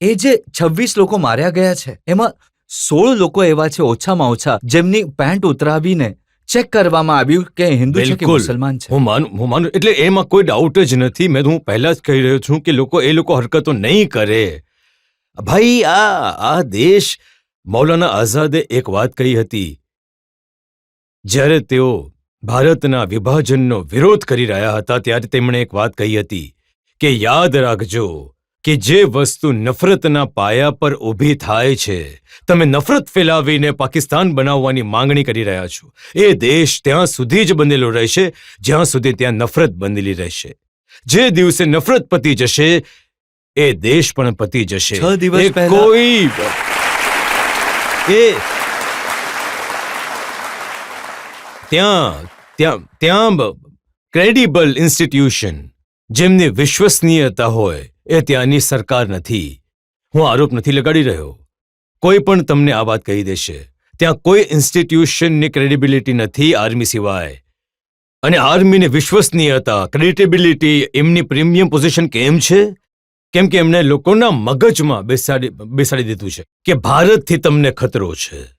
એ જે 26 લોકો માર્યા ગયા છે એમાં 16 લોકો એવા છે ઓછામાં ઓછા જેમની પેન્ટ ઉતરાવીને ચેક કરવામાં આવ્યું કે હિન્દુ છે કે મુસલમાન છે. હું માનું એટલે એમાં કોઈ ડાઉટ જ નથી. હું પહેલા જ કહી રહ્યો છું કે એ લોકો હરકતો નહીં કરે. ભાઈ આ દેશ મૌલાના આઝાદે એક વાત કહી હતી જ્યારે તેઓ ભારતના વિભાજનનો વિરોધ કરી રહ્યા હતા ત્યારે તેમણે એક વાત કહી હતી કે યાદ રાખજો કે જે વસ્તુ નફરતના પાયા પર ઊભી થાય છે, તમે નફરત ફેલાવીને પાકિસ્તાન બનાવવાની માંગણી કરી રહ્યા છો. એ દેશ ત્યાં સુધી જ બનેલો રહેશે જ્યાં સુધી ત્યાં નફરત બનેલી રહેશે. જે દિવસે નફરત પતી જશે એ દેશ પણ પતી જશે. 6 દિવસ પહેલા કોઈ ત્યાં ક્રેડિબલ ઇન્સ્ટિટ્યુશન જેમની વિશ્વસનીયતા હોય એ ત્યાંની સરકાર નથી. હું આરોપ નથી લગાડી રહ્યો. કોઈ પણ તમને આ વાત કહી દેશે. ત્યાં કોઈ ઇન્સ્ટિટ્યુશનની ક્રેડિબિલિટી નથી આર્મી સિવાય. અને આર્મીની વિશ્વસનીયતા, ક્રેડિબિલિટી, એમની પ્રીમિયમ પોઝિશન કેમ છે? કેમ કે એમણે લોકોના મગજમાં બેસાડી દીધું છે કે ભારતથી તમને ખતરો છે.